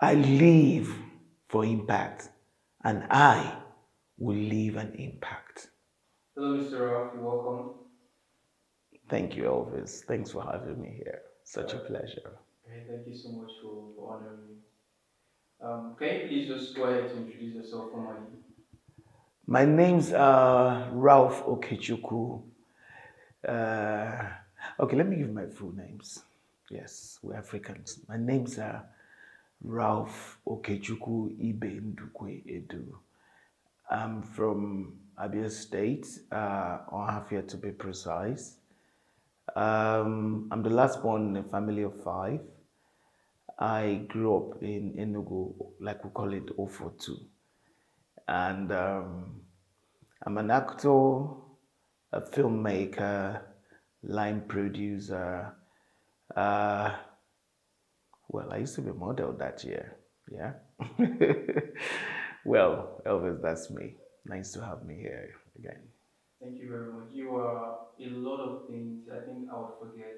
I live for impact, and I will leave an impact. Hello, Mr. Ralph. You're welcome. Thank you, Elvis. Thanks for having me here. Such a Uh, pleasure. Thank you so much for honoring me. Can you please just go ahead to introduce yourself formally? My name's Ralph Okechukwu. Uh, okay, let me give my full names. Yes, we're Africans. My name's Ralph Okechukwu Ibe Ndukwe Edu. I'm from Abia State, Ohafia to be precise. I'm the last born in a family of five. I grew up in Enugu, like we call it 042. And I'm an actor, a filmmaker, line producer. Uh, well, I used to be a model that year. Yeah. Well, Elvis, that's me. Nice to have me here again. Thank you very much. You are a lot of things. I think I would forget.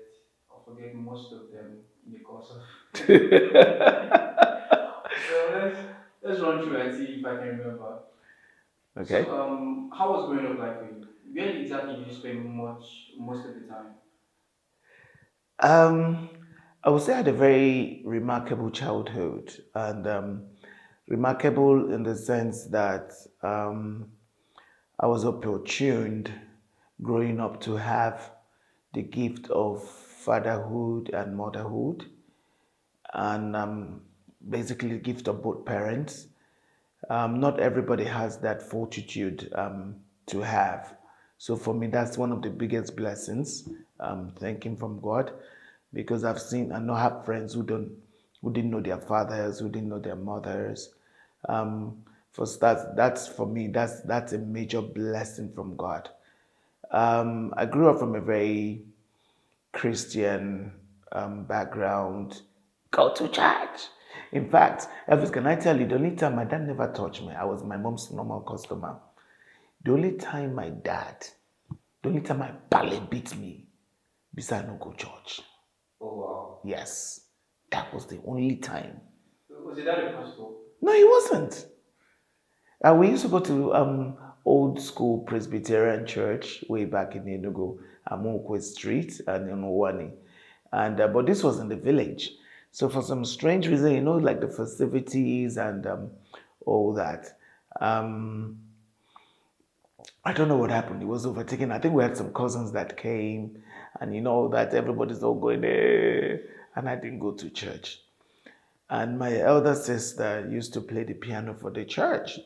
I'll forget most of them in the course of. Well, let's run through and see if I can remember. Okay. So, how was growing up like for you? Where exactly did you spend most of the time? Um, I would say I had a very remarkable childhood, and remarkable in the sense that I was opportuned growing up to have the gift of fatherhood and motherhood, and basically the gift of both parents. Not everybody has that fortitude to have. So for me, that's one of the biggest blessings. Thanking from God, because I know I have friends who didn't know their fathers, who didn't know their mothers. For start, that's for me, that's a major blessing from God. I grew up from a very Christian background. Go to church. In fact, Elvis, can I tell you, the only time my dad never touched me, I was my mom's normal customer. The only time the only time my ballet beat me, beside no go church. Oh wow. Yes, that was the only time. Was it that a pastor? No, he wasn't. We used to go to old school Presbyterian church way back in Enugu, Amokwe Street and in Owani. And but this was in the village. So for some strange reason, like the festivities and all that. Um, I don't know what happened. It was overtaken. I think we had some cousins that came, and that everybody's all going there, and I didn't go to church. And my elder sister used to play the piano for the church.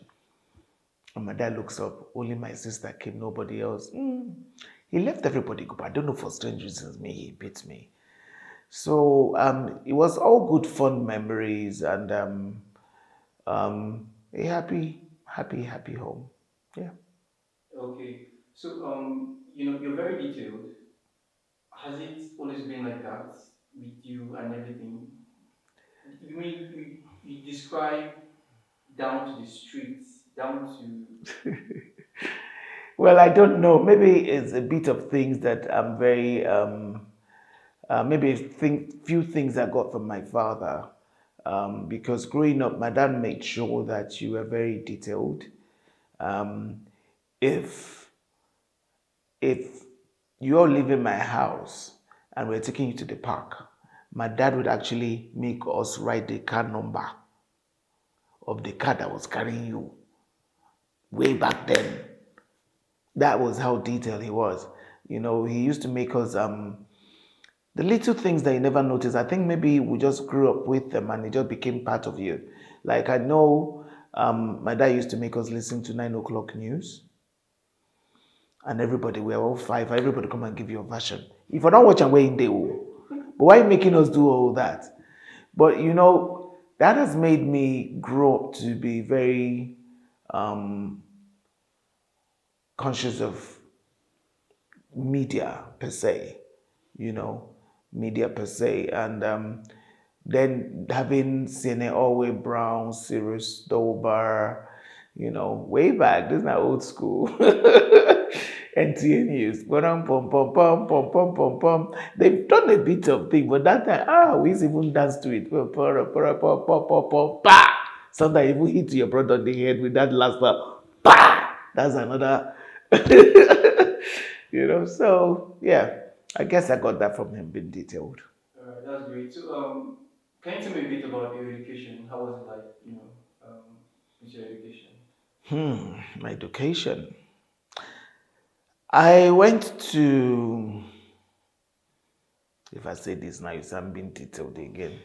And my dad looks up, only my sister came, nobody else. He left everybody go, but I don't know for strange reasons, he beat me. So it was all good, fun memories and a happy home. Yeah. Okay. So, you're very detailed. Has it always been like that with you and everything? You mean you describe down to the streets, down to. Well, I don't know. Maybe it's a bit of things that I'm very, maybe few things I got from my father. Because growing up, my dad made sure that you were very detailed. Um, if if you all live in my house and we're taking you to the park, my dad would actually make us write the car number of the car that was carrying you way back then. That was how detailed he was. He used to make us the little things that you never noticed. I think maybe we just grew up with them and it just became part of you. Like I know my dad used to make us listen to 9 o'clock news, and everybody, we're all five, everybody come and give you a version. If I don't watch and wait in the but why are you making us do all that? But that has made me grow up to be very conscious of media per se, you know, media per se. And then having CNN Alway Brown, Cyrus Dobar, way back, this is not old school. NTA News. Pom, pom, pom, pom, pom, pom, pom, pom. They've done a bit of thing, but that time, we used to even dance to it. Pom, pom, pom, pom, pom, pom, pom, pa! Sometimes even hit your brother on the head with that last part. Pa! That's another. So yeah, I guess I got that from him being detailed. All right, that's great. So, can you tell me a bit about your education? How was it like, with your education? My education. I went to, if I say this now, I'm being detailed again.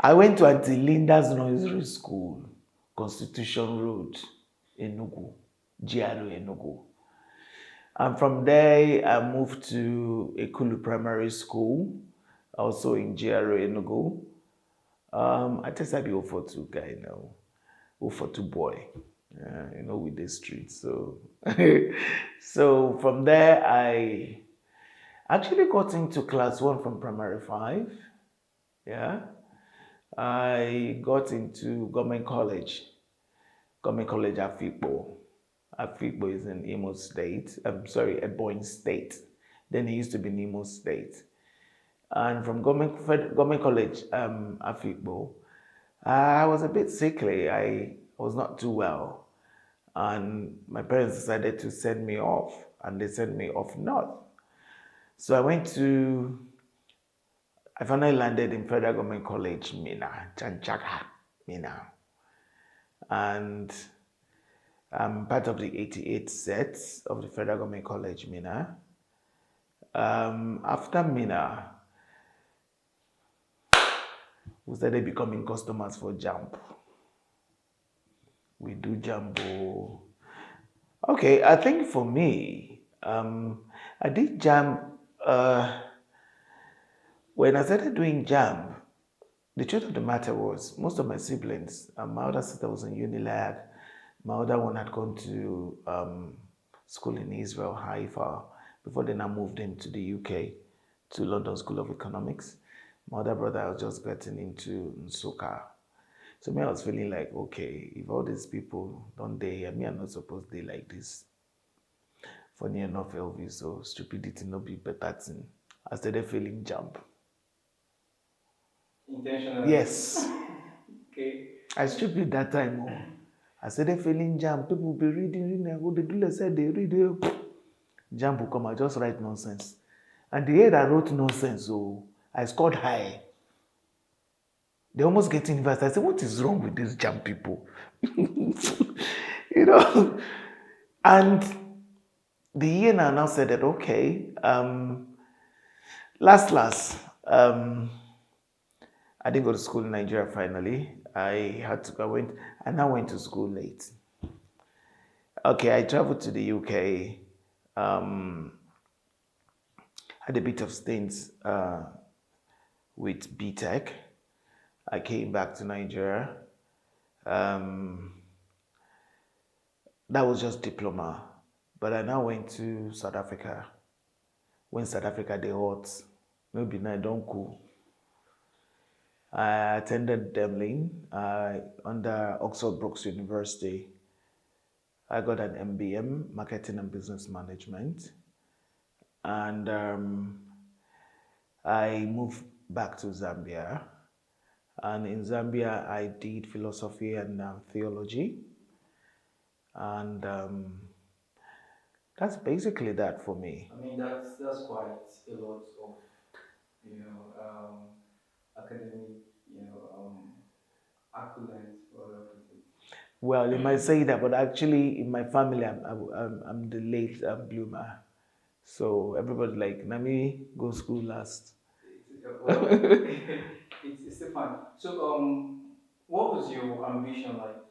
I went to Auntie Linda's Nursery School, Constitution Road, Enugu, GRO Enugu. And from there, I moved to Ekulu Primary School, also in GRO Enugu. I just had the 042 guy now, 042 boy, with the streets. So, so from there, I actually got into class one from primary five. Yeah. I got into Government College Afikpo. Afikpo is in Imo State. I'm sorry, Ebonyi State. Then it used to be in Imo State. And from Government College Afikpo, I was a bit sickly. I was not too well. And my parents decided to send me off, and they sent me off north. So I finally landed in Federal Government College, Mina, Chanchaka, Mina. And I'm part of the 88 sets of the Federal Government College, Mina. After Mina, we started becoming customers for Jump. We do Jumbo. Okay, I think for me, I did Jump. When I started doing Jump, the truth of the matter was, most of my siblings, my older sister was in Unilag, my other one had gone to school in Israel, Haifa, before then I moved him to the UK, to London School of Economics. My other brother was just getting into Nsoka. So me, I was feeling like, okay, if all these people don't they, me, I'm not supposed to be like this. Funny enough, Elvis, so stupidity no be better thing. I started feeling jump. Intentionally. Yes. Okay. I stupid that time. Oh. I started feeling jam. People be reading, I go, the do said they read. Jam will come, I just write nonsense. And the year I wrote nonsense, so I scored high. They almost get university. I said, what is wrong with these jam people? you know? And the year now said that, okay, last, I didn't go to school in Nigeria finally. I now went to school late. Okay, I traveled to the UK, had a bit of stints with BTech. I came back to Nigeria. Um, that was just diploma. But I now went to South Africa. When South Africa they hot, maybe I don't cool. I attended Demlin under Oxford Brookes University. I got an MBM, Marketing and Business Management. And I moved back to Zambia. And in Zambia, I did philosophy and theology. And that's basically that for me. I mean, that's quite a lot of, you know, academic, accolades, or whatever it is. Well, you might say that, but actually, in my family, I'm the late bloomer. So everybody like, Nami, go school last. Well, it's still fun. So, what was your ambition like,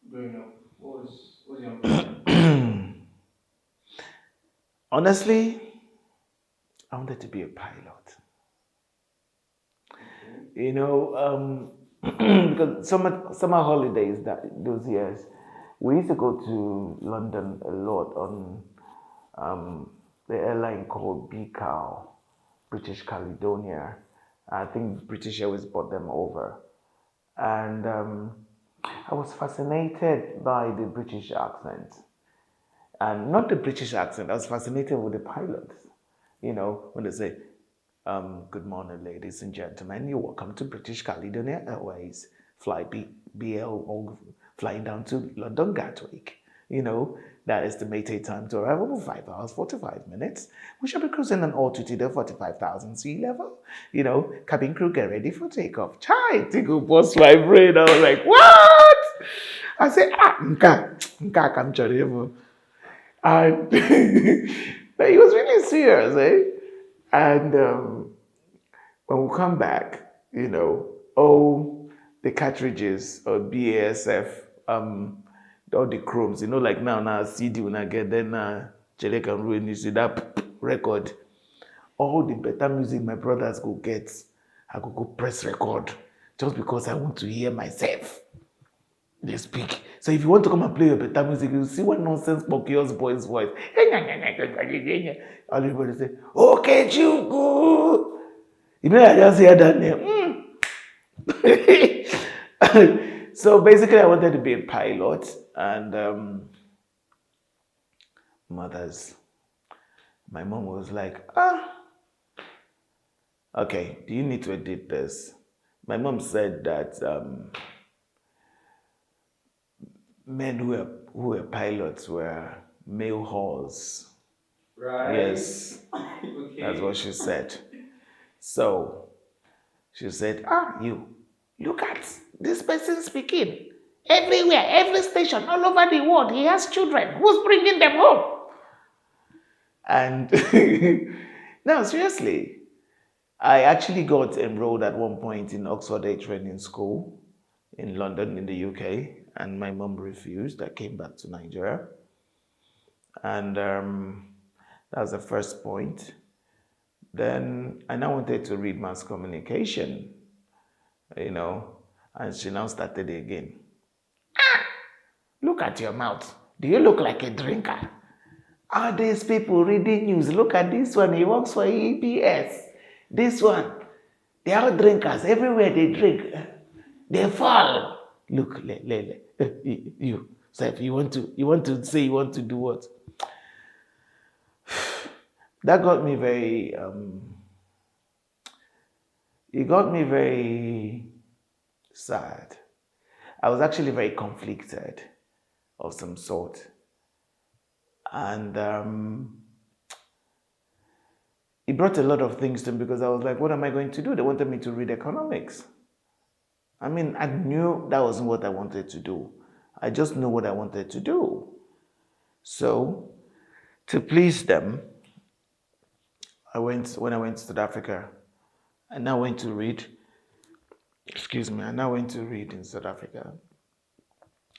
growing up? What was your ambition? Honestly, I wanted to be a pilot. Okay. Because summer holidays those years, we used to go to London a lot on the airline called BCAL, British Caledonia. I think British Airways brought them over, and I was fascinated by the British accent. And not the British accent. I was fascinated with the pilots. When they say, good morning, ladies and gentlemen. You're welcome to British Caledonia Airways. Fly BL or flying down to London Gatwick. That estimated time to arrival 5 hours, 45 minutes. We shall be cruising an altitude of 45,000 sea level. Cabin crew get ready for takeoff. Chai, tickle bust my brain. I was like, what? I said, nka ka m chọrọ ịbụ. And but he was really serious, eh? And when we come back, all the cartridges or BASF, all the chromes, like now CD when I get then Jele can ruin you see that record. All the better music my brothers go get, I go press record just because I want to hear myself. They speak. So if you want to come and play your better music, you see one nonsense Pocahontas boy's voice. Everybody say, okay, Chuku. I just hear that name. So basically, I wanted to be a pilot, and mothers. My mom was like, okay, do you need to edit this? My mom said that men who were pilots were male whores. Right. Yes, Okay. that's what she said. So she said, you, look at this person speaking. Everywhere, every station, all over the world, he has children. Who's bringing them home? And no, seriously, I actually got enrolled at one point in Oxford A Training School in London, in the UK, and my mom refused. I came back to Nigeria. And that was the first point. Then I now wanted to read mass communication, and she now started again. Look at your mouth. Do you look like a drinker? Are these people reading news? Look at this one. He works for EPS. This one. They are drinkers. Everywhere they drink, they fall. Look, you. So if you want to say you want to do what? That got me very it got me very sad. I was actually very conflicted of some sort. And it brought a lot of things to me because I was like, what am I going to do? They wanted me to read economics. I mean, I knew that wasn't what I wanted to do. I just knew what I wanted to do. So, to please them, when I went to South Africa, I now went to read, I now went to read in South Africa.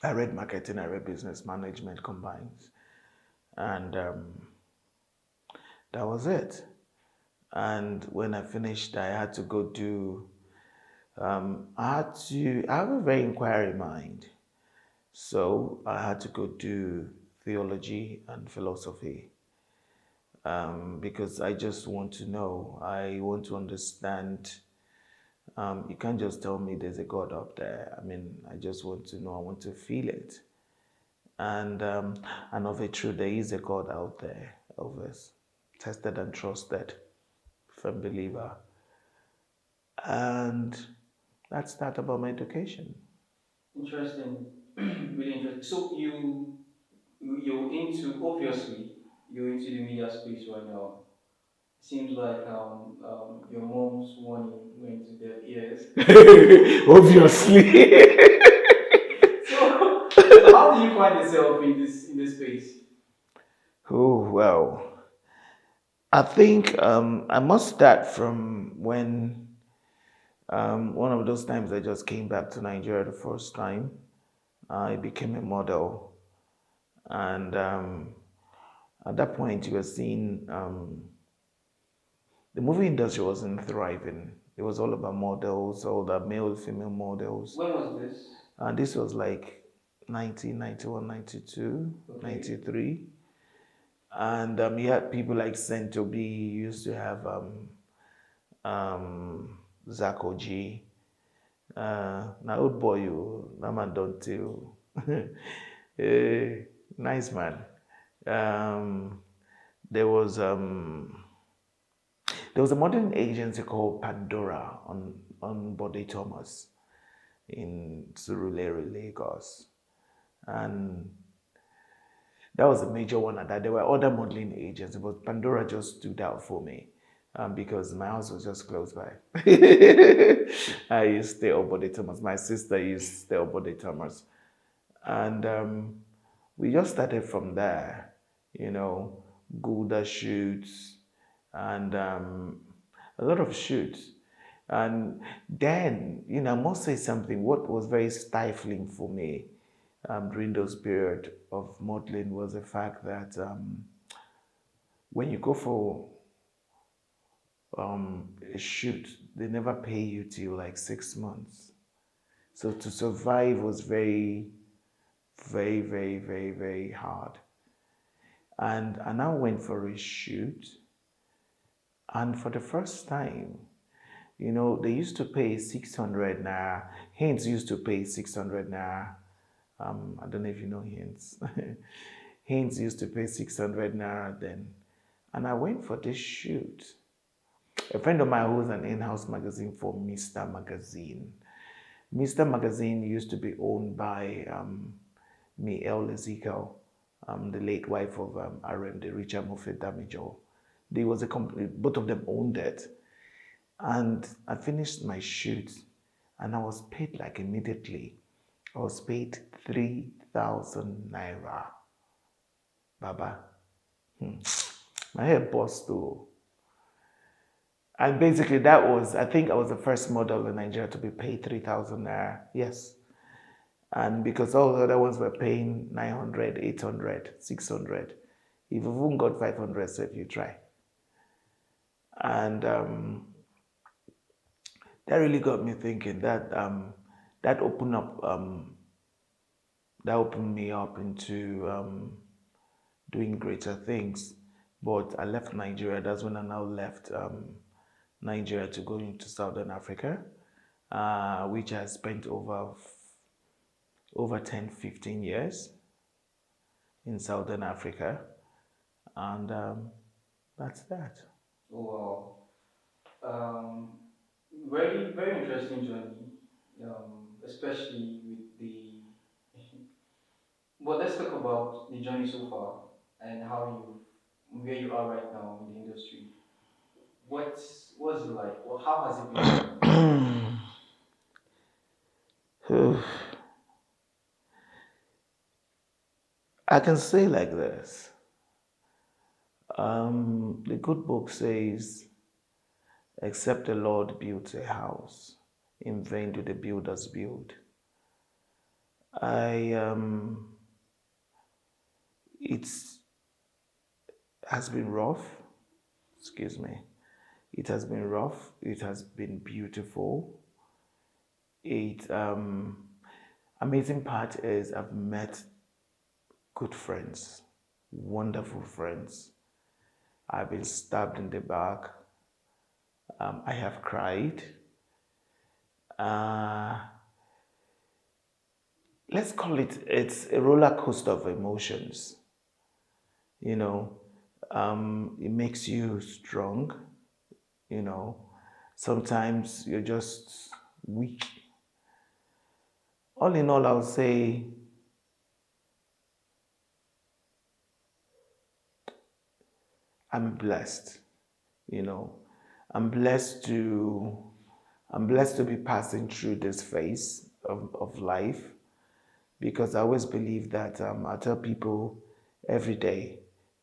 I read marketing, I read business management combined. And that was it. And when I finished, I had to go do, I have a very inquiry mind. So I had to go do theology and philosophy because I just want to know. I want to understand. You can't just tell me there's a God up there. I mean, I just want to know. I want to feel it. And of a truth, there is a God out there, of us, tested and trusted, firm believer. And that's that about my education. Interesting. Really interesting. So you're into, obviously you're into the media space right now. Seems like your mom's warning went to their ears. Obviously. So how do you find yourself in this space? Oh, well. I think I must start from when one of those times I just came back to Nigeria the first time. I became a model. And at that point, you were seeing the movie industry wasn't thriving. It was all about models, all the male, female models. When was this? And this was like 1991, 92, Okay. 93. And you had people like Sentobi, you used to have Zach OG. Now old boy, you, that man don't tell. Nice man. Um, there was um, there was a modeling agency called Pandora on Bode Thomas in Surulere, Lagos, and that was a major one at that. There were other modeling agencies, but Pandora just stood out for me because my house was just close by. I used to stay up Bode Thomas. My sister used to stay up Bode Thomas. And we just started from there, you know, Gouda shoots and a lot of shoots. And then, I must say something. What was very stifling for me during those period of modeling was the fact that when you go for a shoot, they never pay you till like 6 months. So to survive was very, very, very, very, very hard. And I now went for a shoot, and for the first time, they used to pay 600 naira. Hints used to pay 600 naira. I don't know if you know Hints. Hints used to pay 600 naira then. And I went for this shoot. A friend of mine who was an in-house magazine for Mr. Magazine. Mr. Magazine used to be owned by Miel Ezekiel, the late wife of RM, the Richard Moffat Damijo. There was a company, both of them owned it. And I finished my shoot and I was paid like immediately. I was paid 3,000 naira. Baba. My head burst too. And basically I think I was the first model in Nigeria to be paid 3,000 naira. Yes. And because all the other ones were paying 900, 800, 600. If you've even got 500, so if you try. And that really got me thinking that opened up that opened me up into doing greater things. But I left Nigeria. That's when I now left Nigeria to go into Southern Africa, which I spent over 10, 15 years in Southern Africa. And that's that. Oh, wow. Very, very interesting journey, especially with the. But let's talk about the journey so far and where you are right now in the industry. What's it like? Well, how has it been for you? I can say like this. The good book says, except the Lord builds a house, in vain do the builders build. I It's has been rough. Excuse me. It has been rough. It has been beautiful. It amazing part is I've met good friends, wonderful friends. I've been stabbed in the back. I have cried. Uh, let's call it's a roller coaster of emotions. You know, it makes you strong. You know, sometimes you're just weak. All in all, I'll say I'm blessed. You know, I'm blessed to I'm blessed to be passing through this phase of life because I always believe that I tell people every day,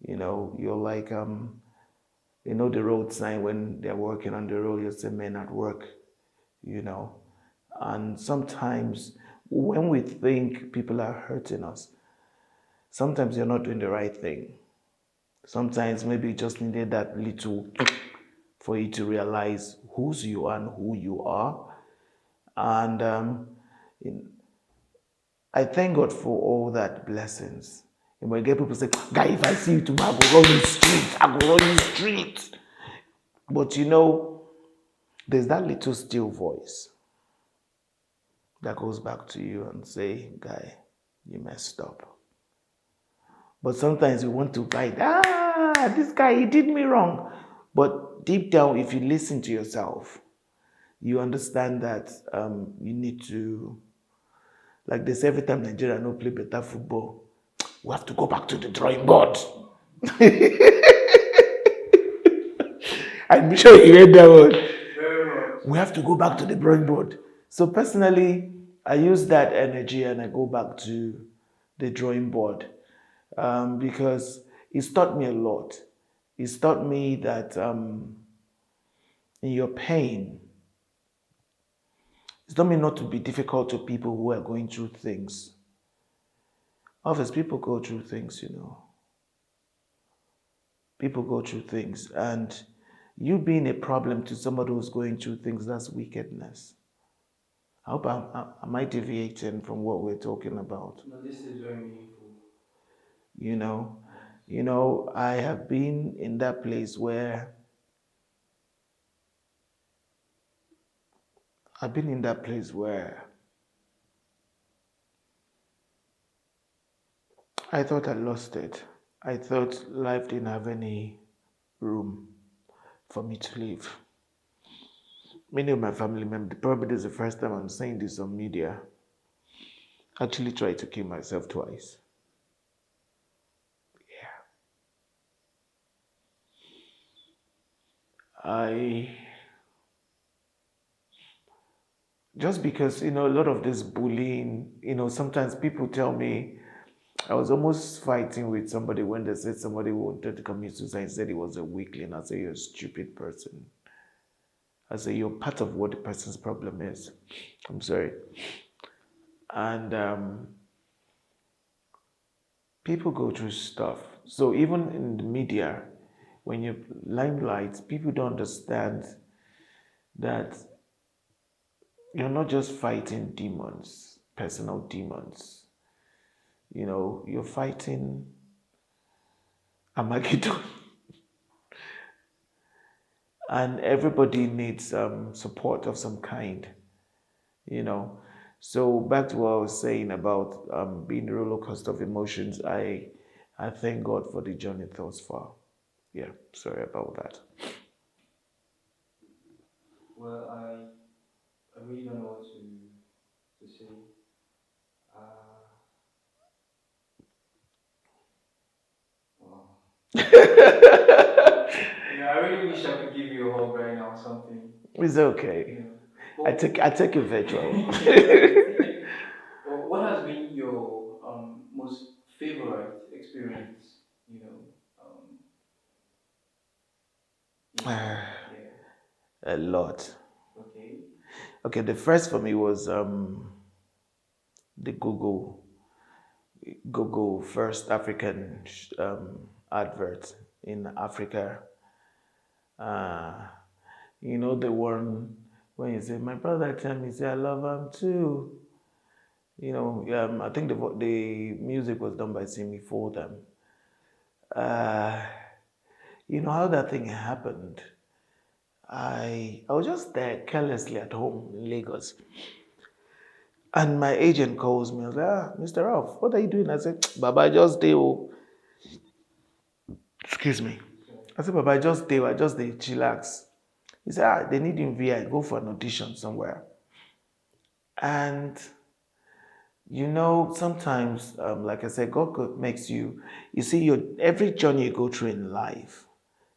you're like the road sign when they're working on the road, you say men at work, you know. And sometimes when we think people are hurting us, sometimes you're not doing the right thing. Sometimes maybe you just needed that little for you to realize whose you are and who you are. And I thank God for all that blessings. And when I get people say, guy, if I see you tomorrow, I go run you street. I go run you street. But there's that little still voice that goes back to you and say, guy, you messed up. But sometimes we want to fight. This guy, he did me wrong. But deep down, if you listen to yourself, you understand that you need to, like this, every time Nigeria no play better football, we have to go back to the drawing board. I'm sure you read that one. Very much. We have to go back to the drawing board. So personally, I use that energy and I go back to the drawing board because it's taught me a lot. It's taught me that in your pain, it's taught me not to be difficult to people who are going through things. Obviously, people go through things, you know. People go through things. And you being a problem to somebody who's going through things, that's wickedness. I hope am I deviating from what we're talking about? No, this is very meaningful. You know, I have been in that place where I've been in that place where I thought I lost it. I thought life didn't have any room for me to live. Many of my family members, probably this is the first time I'm saying this on media, actually tried to kill myself twice. Yeah. I just because, a lot of this bullying, sometimes people tell me I was almost fighting with somebody when they said somebody wanted to commit suicide and said he was a weakling. I said, you're a stupid person. I said, you're part of what the person's problem is. I'm sorry. And people go through stuff. So even in the media, when you're limelight, people don't understand that you're not just fighting demons, personal demons. You're fighting Armageddon. And everybody needs support of some kind, you know. So back to what I was saying about being a roller coaster of emotions, I thank God for the journey thus far. Yeah, sorry about that. Well, I really don't know what to say. Uh, wow. I really wish I could give you a hug right now or something. It's okay. You know. I take it virtual. Well, what has been your most favorite experience? Um, yeah. A lot. Okay. Okay, the first for me was the Google first African advert in Africa. Uh, the one when you say, "My brother tell me, say I love him too." I think the music was done by Simi for them. Uh, how that thing happened. I was just there carelessly at home in Lagos. And my agent calls me. I was like, Mr. Ralph, what are you doing? I said, Baba, I just did. Excuse me. I said, Baba, I just did. I just did. Chillax. He said, they need you in VI. Go for an audition somewhere. And, sometimes, like I said, God makes you see, every journey you go through in life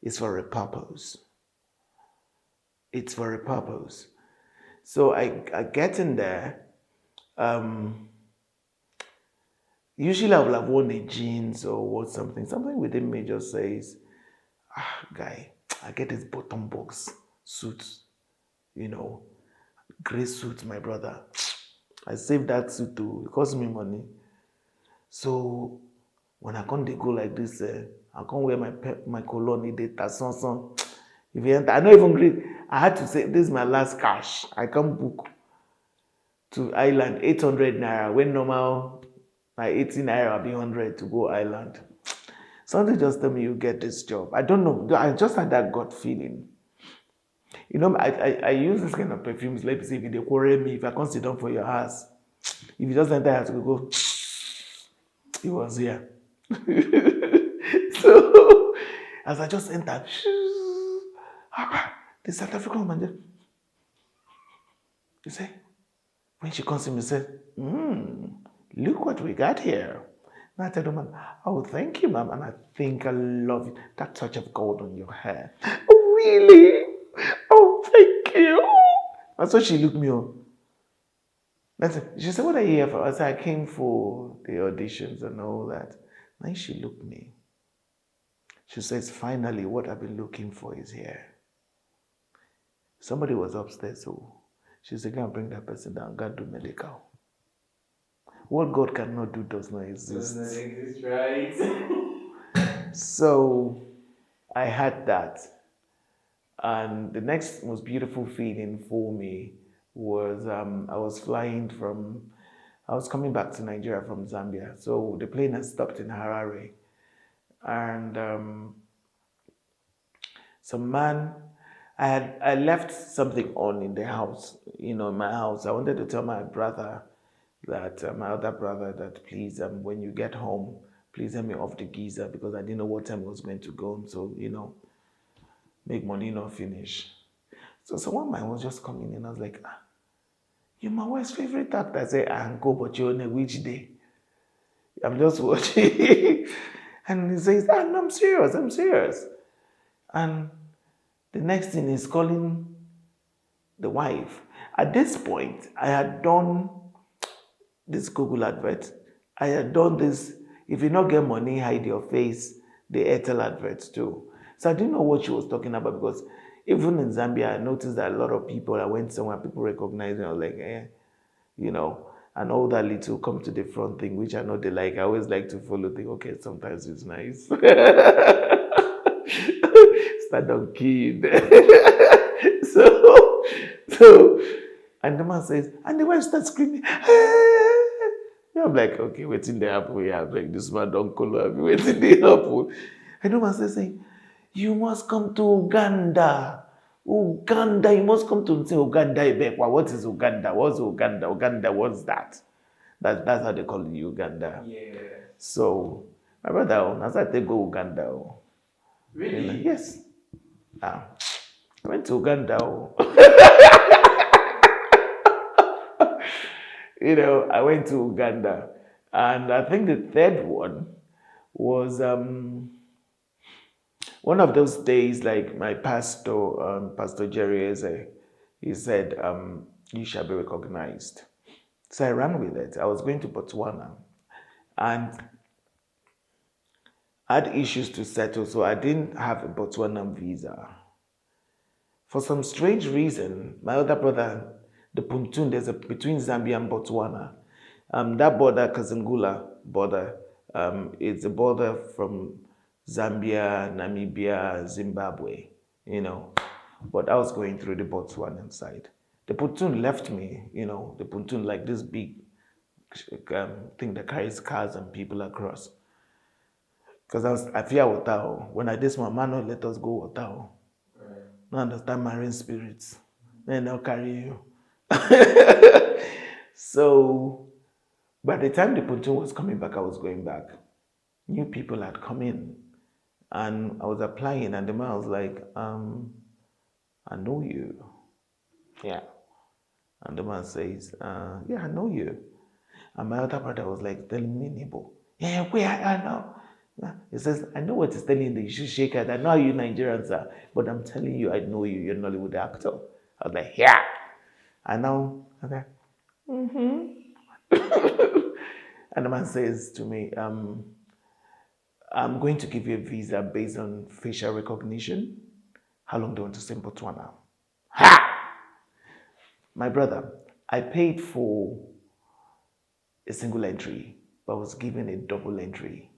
is for a purpose. It's for a purpose. So I get in there. Um, Usually I will have worn a jeans or what something. Something within me just says, guy, I get this bottom box suit, you know, gray suit, my brother. I saved that suit too. It cost me money. So when I come they go like this, I come wear my cologne, data, son. If you enter, I don't even read. I had to say, this is my last cash. I come book to Island 800 naira when normal my 18 naira be 100 to go Island. Something just tell me you get this job. I don't know. I just had that gut feeling. I use this kind of perfumes. Let me see if they quarrel me, if I can't sit down for your house. If you just enter, I have to go, it was here. So as I just entered, the South African woman just, you say, when she comes to me, said, look what we got here. And I tell the man, oh, thank you, ma'am. And I think I love it. That touch of gold on your hair. Oh, really? Oh, thank you. And so she looked me up. She said, what are you here for? I said, I came for the auditions and all that. Then she looked me. She says, finally, what I've been looking for is here. Somebody was upstairs, so she said, go and bring that person down, go and do medical. What God cannot do does not Does not exist. exist, right? So I had that. And the next most beautiful feeling for me was I was coming back to Nigeria from Zambia. So the plane had stopped in Harare. And some man, I left something on in the house, in my house. I wanted to tell my brother that, my other brother, that please, when you get home, please help me off the geyser because I didn't know what time I was going to go. So, make money not finish. So one man was just coming in. I was like, you're my wife's favorite actor. I said, I go, but you're on a which day? I'm just watching. And he says, no, I'm serious, I'm serious. And the next thing is calling the wife. At this point, I had done this Google advert. I had done this, if you not get money, hide your face, the Airtel adverts too. So I didn't know what she was talking about because even in Zambia, I noticed that a lot of people, I went somewhere, people recognize me, I was like, and all that little come to the front thing, which I know they like. I always like to follow the, okay, sometimes it's nice. Start on kid. so, so, and the man says, and the wife starts screaming, I'm like, okay, waiting the apple. Yeah, like this man don't color me, waiting the apple. And the man says, saying, you must come to Uganda. Uganda, you must come to say Uganda. What is Uganda? What's Uganda? Uganda, what's that? That's how they call it, Uganda. Yeah. So, my brother, as I take go Uganda, Really? yes. Ah, I went to Uganda. I went to Uganda. And I think the third one was one of those days, like my pastor, Pastor Jerry Eze, he said, you shall be recognized. So I ran with it. I was going to Botswana and I had issues to settle, so I didn't have a Botswana visa. For some strange reason, my other brother, the Puntun, between Zambia and Botswana. That border, Kazangula border, it's a border from Zambia, Namibia, Zimbabwe, But I was going through the Botswanan side. The Puntun left me, the Puntun like this big thing that carries cars and people across. Because I fear water. When I this my man, not let us go water. Right. Not understand marine spirits. Then they'll carry you. So by the time the pontoon was coming back, I was going back. New people had come in. And I was applying, and the man was like, I know you. Yeah. And the man says, yeah, I know you. And my other brother was like telling me, Nibo, yeah, where I know. He says, I know what he's telling you. You should shake it. I know how you Nigerians are, but I'm telling you, I know you. You're an Hollywood actor. I was like, yeah. And now, okay. And the man says to me, I'm going to give you a visa based on facial recognition. How long do you want to stay in Botswana? Ha! My brother, I paid for a single entry, but was given a double entry.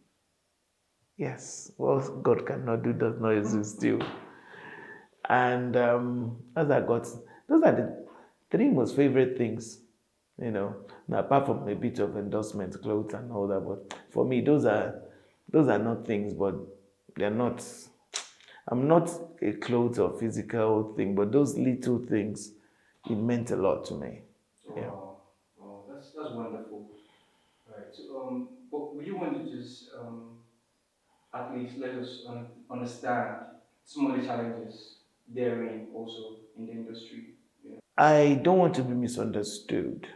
Yes, what God cannot do does not exist still. And as I got, those are the three most favorite things, Now, apart from a bit of endorsement, clothes and all that. But for me, those are not things, but they're not. I'm not a clothes or physical thing, but those little things, it meant a lot to me. Yeah. Wow. Wow. That's wonderful. Right. So, but would you want to just at least let us understand some of the challenges therein also in the industry? I don't want to be misunderstood.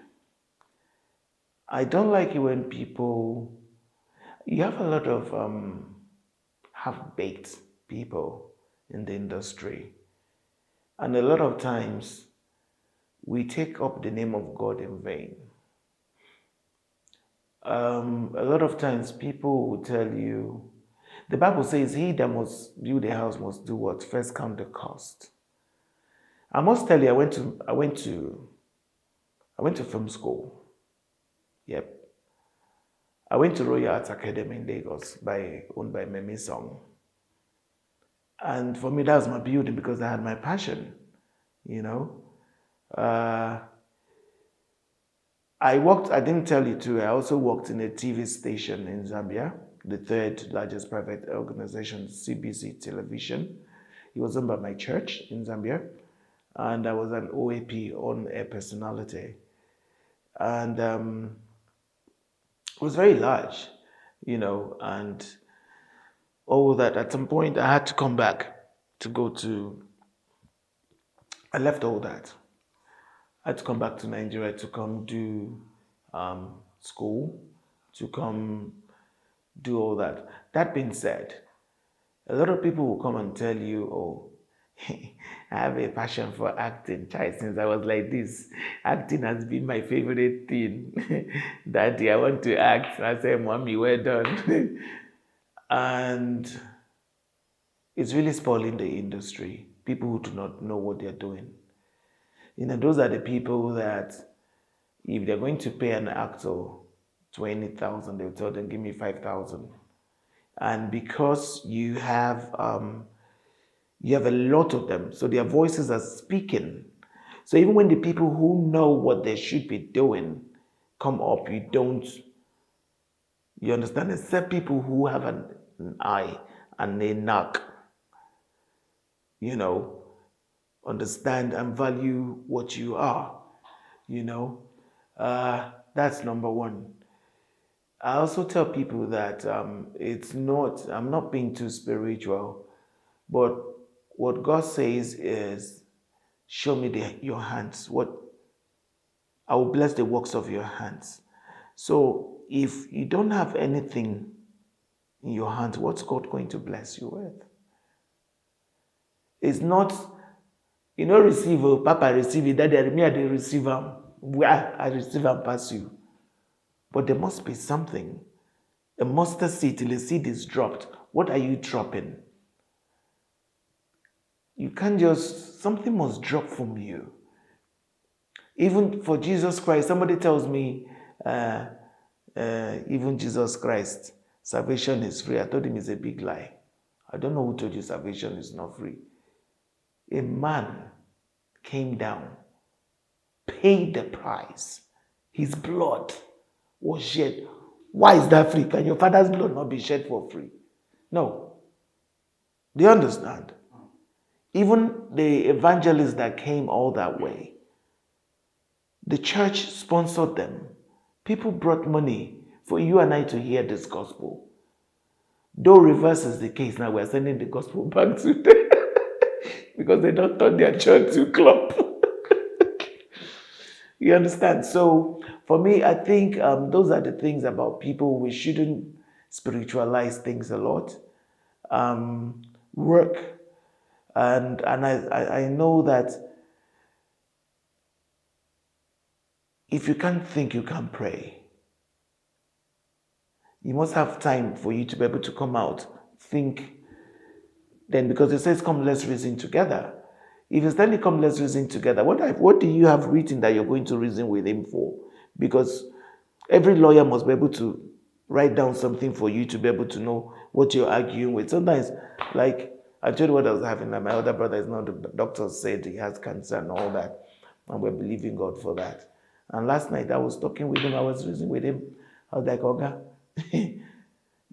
I don't like it when people, you have a lot of half baked people in the industry. And a lot of times we take up the name of God in vain. A lot of times people will tell you, the Bible says, he that must build a house must do what? First count the cost. I must tell you, I went to film school. Yep. I went to Royal Arts Academy in Lagos, owned by Memi Song. And for me, that was my building because I had my passion, you know. Uh, I didn't tell you too, I also worked in a TV station in Zambia, the third largest private organization, CBC Television. It was owned by my church in Zambia, and I was an OAP, on air personality. And it was very large, and all that. At some point, I had to come back to go to, I left all that. I had to come back to Nigeria to come do school, to come do all that. That being said, a lot of people will come and tell you, oh, I have a passion for acting. Child, since I was like this, acting has been my favorite thing. Daddy, I want to act. I say, Mommy, well done. And it's really spoiling the industry. People who do not know what they're doing. Those are the people that if they're going to pay an actor 20,000, they'll tell them, give me 5,000. And because you have a lot of them, so their voices are speaking. So even when the people who know what they should be doing come up, you understand, except people who have an eye and a knock, you know, understand and value what you are, you know. That's number one. I also tell people that I'm not being too spiritual, but what God says is, show me your hands. I will bless the works of your hands. So if you don't have anything in your hands, what's God going to bless you with? It's not, receive, oh, Papa receive it, Daddy, me, I didn't receive them. I receive and pass you. But there must be something. A mustard seed, till a seed is dropped. What are you dropping? You can't something must drop from you. Even for Jesus Christ, somebody tells me, uh, even Jesus Christ, salvation is free. I told him it's a big lie. I don't know who told you salvation is not free. A man came down, paid the price. His blood was shed. Why is that free? Can your father's blood not be shed for free? No. Do you understand? Even the evangelists that came all that way, the church sponsored them. People brought money for you and I to hear this gospel. Though reverse is the case, now we're sending the gospel back to them because they don't turn their church to club. You understand? So for me, I think those are the things about people. We shouldn't spiritualize things a lot. Work, and I know that if you can't think, you can't pray. You must have time for you to be able to come out, think. Then, because it says, "Come, let's reason together." If it's telling, "Come, let's reason together," what do you have written that you're going to reason with him for? Because every lawyer must be able to write down something for you to be able to know what you're arguing with. Sometimes, like I told you what I was having, like my other brother is now, the doctor said he has cancer and all that, and we're believing God for that. And last night I was talking with him, I was reasoning with him. I was like, "Oga,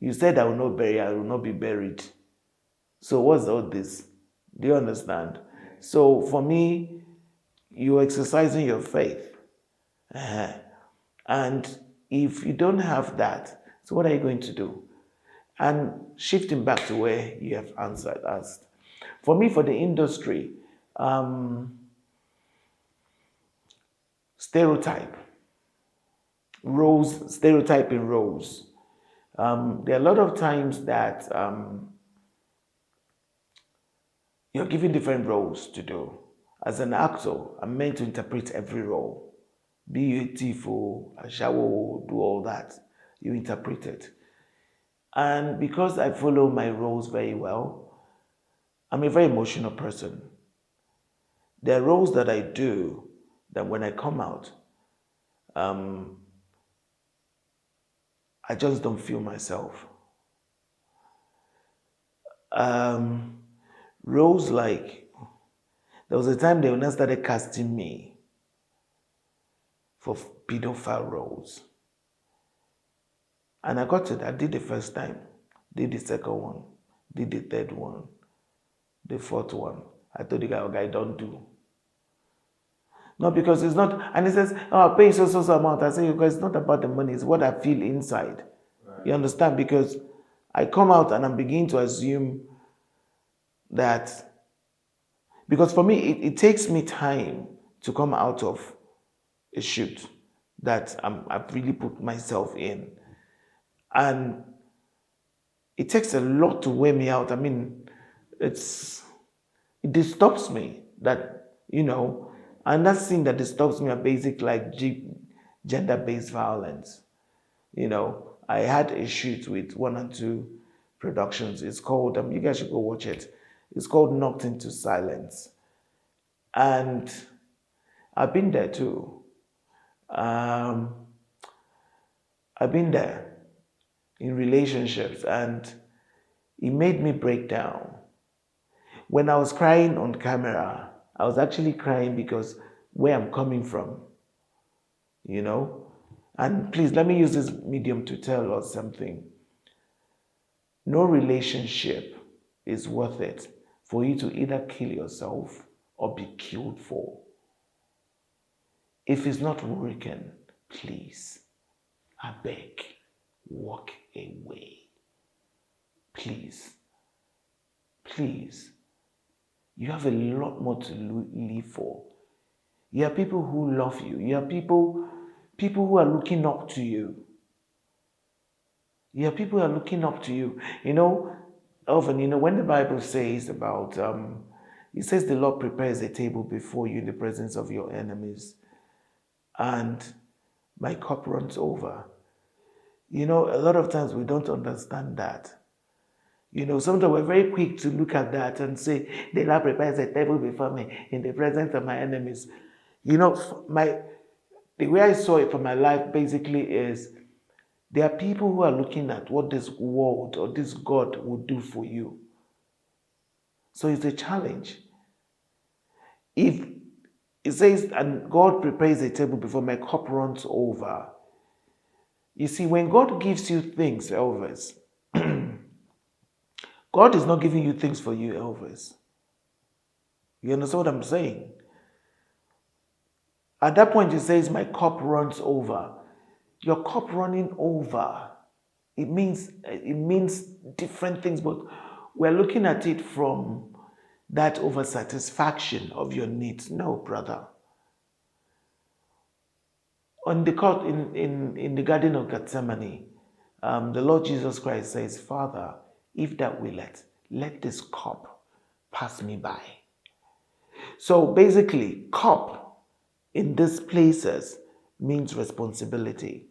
you said I will not bury, I will not be buried. So what's all this?" Do you understand? So for me, you're exercising your faith. And If you don't have that, so what are you going to do? And shifting back to where you have answered asked, for me, for the industry, um, stereotype, roles, stereotyping roles. There are a lot of times that you're given different roles to do. As an actor, I'm meant to interpret every role. Be you a thief or a shower, do all that. You interpret it. And because I follow my roles very well, I'm a very emotional person. There are roles that I do that when I come out, I just don't feel myself. Um, Roles like, there was a time they now started casting me for pedophile roles. And I got it. I did the first time, did the second one, did the third one, the fourth one. I told the guy, okay, don't do. Not because it's not, and he says, oh, I'll pay you so amount. I say, because it's not about the money, it's what I feel inside. Right. You understand? Because I come out and I'm beginning to assume that, because for me, it takes me time to come out of a shoot that I've really put myself in. And it takes a lot to wear me out. I mean, it disturbs me that, and that thing that disturbs me are basic like gender-based violence. I had a shoot with one and two productions. It's called, you guys should go watch it. It's called Knocked Into Silence. And I've been there too. Um, I've been there in relationships and it made me break down. When I was crying on camera, I was actually crying because where I'm coming from, And please, let me use this medium to tell us something. No relationship is worth it for you to either kill yourself or be killed for. If it's not working, please, I beg, walk away. Please. Please. You have a lot more to live for. You have people who love you. You have people who are looking up to you. You have people who are looking up to you. Often, when the Bible says about, it says the Lord prepares a table before you in the presence of your enemies. And my cup runs over. A lot of times we don't understand that. Sometimes we're very quick to look at that and say, the Lord prepares a table before me in the presence of my enemies. The way I saw it for my life basically is, there are people who are looking at what this world or this God will do for you. So it's a challenge. If it says, and God prepares a table before my cup runs over. You see, when God gives you things, Elvis, God is not giving you things for you, Elvis. You understand what I'm saying? At that point, it says, my cup runs over. Your cup running over, it means different things, but we're looking at it from that oversatisfaction of your needs. No, brother. On the court in the Garden of Gethsemane, the Lord Jesus Christ says, Father, if thou willest, let this cup pass me by. So basically, cup in these places means responsibility.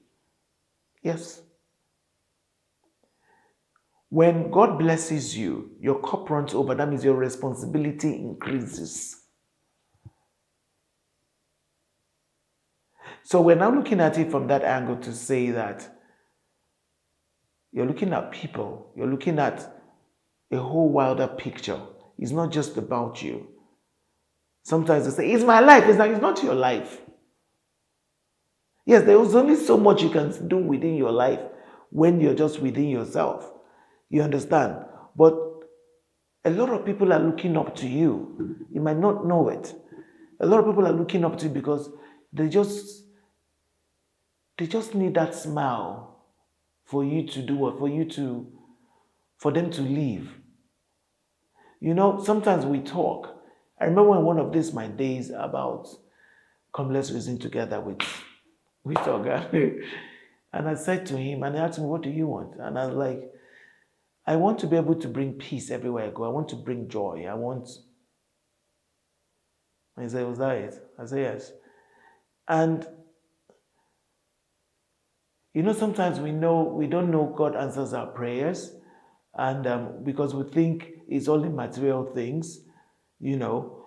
Yes. When God blesses you, your cup runs over. That means your responsibility increases. So we're now looking at it from that angle to say that you're looking at people, you're looking at a whole wilder picture. It's not just about you. Sometimes they say, it's my life. It's not your life. Yes, there is only so much you can do within your life when you're just within yourself. You understand? But a lot of people are looking up to you. You might not know it. A lot of people are looking up to you because they They just need that smile for you to do what? For them to leave. Sometimes we talk. I remember when one of these my days about come let's reason together with Oga. And I said to him, and he asked me, what do you want? And I was like, I want to be able to bring peace everywhere I go. I want to bring joy. And he said, was that it? I said, yes. And sometimes we don't know God answers our prayers, and because we think it's only material things, you know.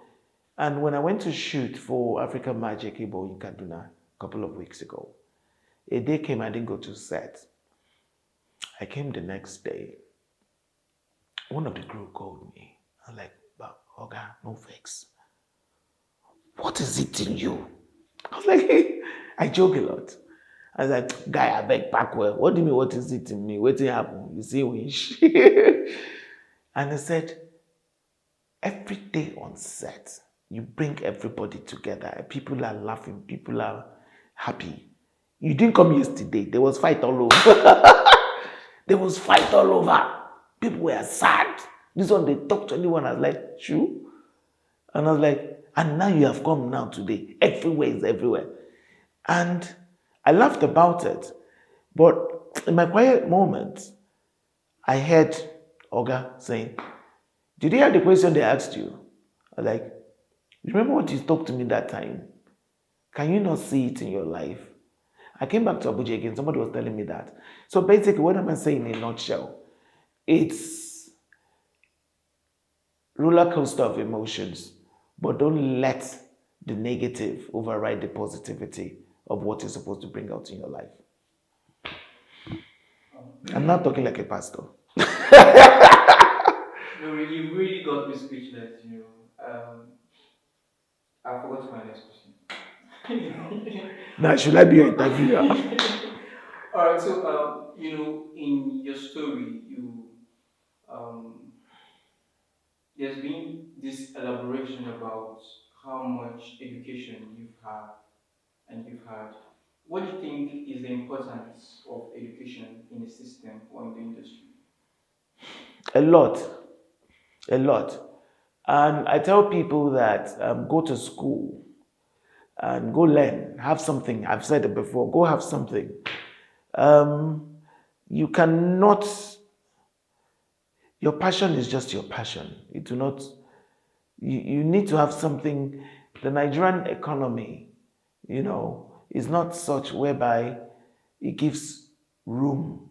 And when I went to shoot for African Magic Igbo in Kaduna a couple of weeks ago, a day came I didn't go to set. I came the next day. One of the crew called me. I'm like, but Oga, no fix. What is it in you? I was like, I joke a lot. I was like, guy, I beg back well. What do you mean, what is it in me? What did happen? You see, wish. And I said, every day on set, you bring everybody together. People are laughing. People are happy. You didn't come yesterday. There was fight all over. There was fight all over. People were sad. This one, they talk to anyone. I was like, true. And I was like, and now you have come now today. Everywhere is everywhere. And I laughed about it. But in my quiet moments, I heard Oga saying, did you hear the question they asked you? I was like, remember what you talked to me that time? Can you not see it in your life? I came back to Abuja again. Somebody was telling me that. So basically, what am I saying in a nutshell? It's roller coaster of emotions, but don't let the negative override the positivity of what you're supposed to bring out in your life. I'm not talking like a pastor. No, you really got me speechless. I forgot my next question. Now, should I be your interviewer? All right. So, in your story, um, there's been this elaboration about how much education you've had. What do you think is the importance of education in the system or in the industry? A lot, a lot. And I tell people that go to school and go learn, have something. I've said it before, go have something. Um, you cannot, your passion is just your passion. It do not, you need to have something. The Nigerian economy, is not such whereby it gives room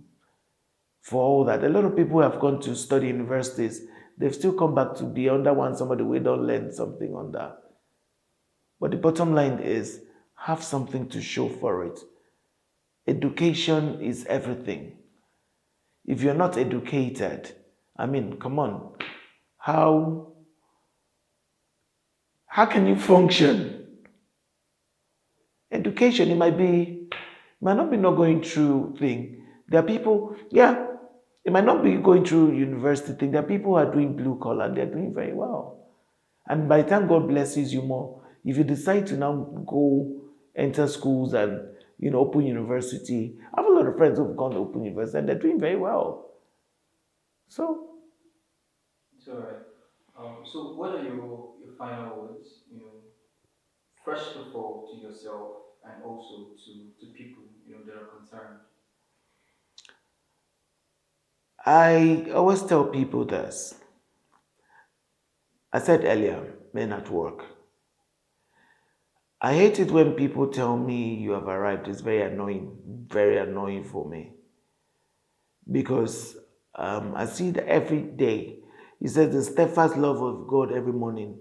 for all that. A lot of people have gone to study universities. They've still come back to be under one somebody we don't learn something under. But the bottom line is have something to show for it. Education is everything. If you're not educated, I mean, come on, how how can you function? Education, it might not be not going through thing. There are people, yeah, it might not be going through university thing. There are people who are doing blue collar and they're doing very well. And by the time God blesses you more, if you decide to now go enter schools and open university, I have a lot of friends who've gone to open university and they're doing very well. So It's all right. So, what are your final words? First of all, to yourself and also to people that are concerned. I always tell people this. I said earlier, men at work. I hate it when people tell me you have arrived. It's very annoying for me because I see it every day. He says the steadfast love of God every morning,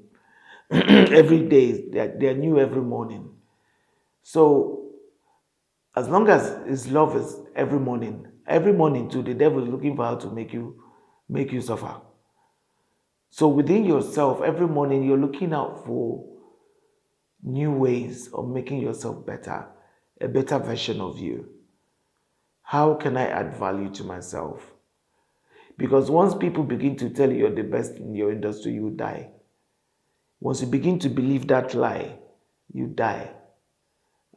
every day. They're new every morning. So as long as His love is every morning too, the devil is looking for how to make you suffer. So within yourself, every morning you're looking out for new ways of making yourself better, a better version of you. How can I add value to myself? Because once people begin to tell you you're the best in your industry, you die. Once you begin to believe that lie, you die.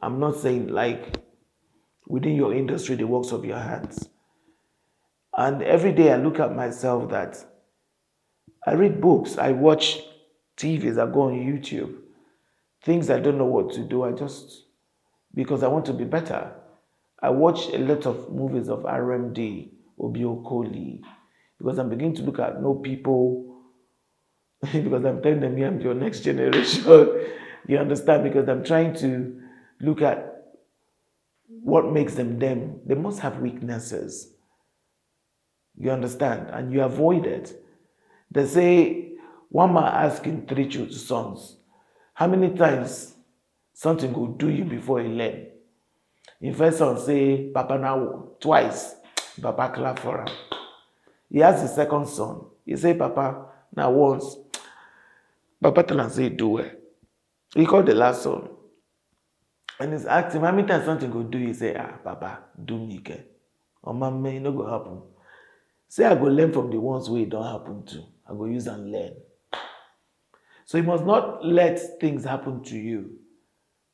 I'm not saying like within your industry, the works of your hands. And every day I look at myself that I read books, I watch TVs, I go on YouTube. Things I don't know what to do, I just, because I want to be better. I watch a lot of movies of RMD, Obiokoli, because I'm beginning to look at know people, because I'm telling them, yeah, I'm your next generation. You understand? Because I'm trying to look at what makes them them. They must have weaknesses. You understand? And you avoid it. They say one man asking three sons, how many times something will do you before you learn? In first son say, Papa now twice, Papa clap for him. He asked the second son, he say, Papa now once, Papa tell him say do it. He called the last son and he's asked him how many times something go do you, he say, Papa, do me ke. Oh man, it no go happen. Say I go learn from the ones where it don't happen to. I go use and learn. So you must not let things happen to you.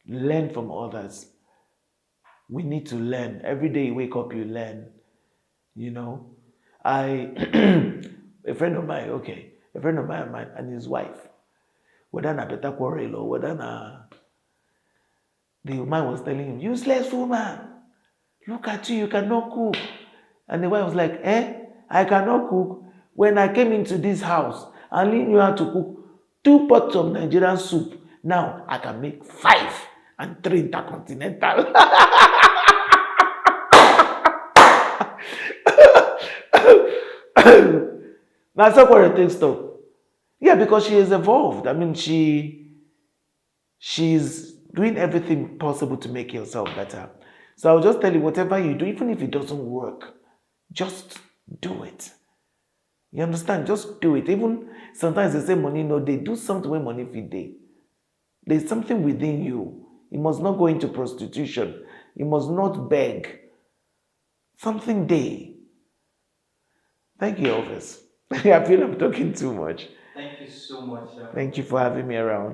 Learn from others. We need to learn. Every day you wake up, you learn. You know, I a friend of mine, okay, a friend of mine and his wife, whether na better quarrel or whether na the man was telling him, useless woman, look at you cannot cook. And the wife was like, I cannot cook. When I came into this house, I only knew how to cook 2 pots of Nigerian soup. Now I can make 5 and 3 intercontinental. Now so what it takes stop. Yeah, because she is evolved. I mean, she's doing everything possible to make yourself better. So I'll just tell you, whatever you do, even if it doesn't work, just do it. You understand? Just do it. Even sometimes they say money no, they do something when money fit day. There's something within you. You must not go into prostitution. You must not beg. Something day. Thank you, Elvis. I feel I'm talking too much. Thank you so much. Thank you for having me around.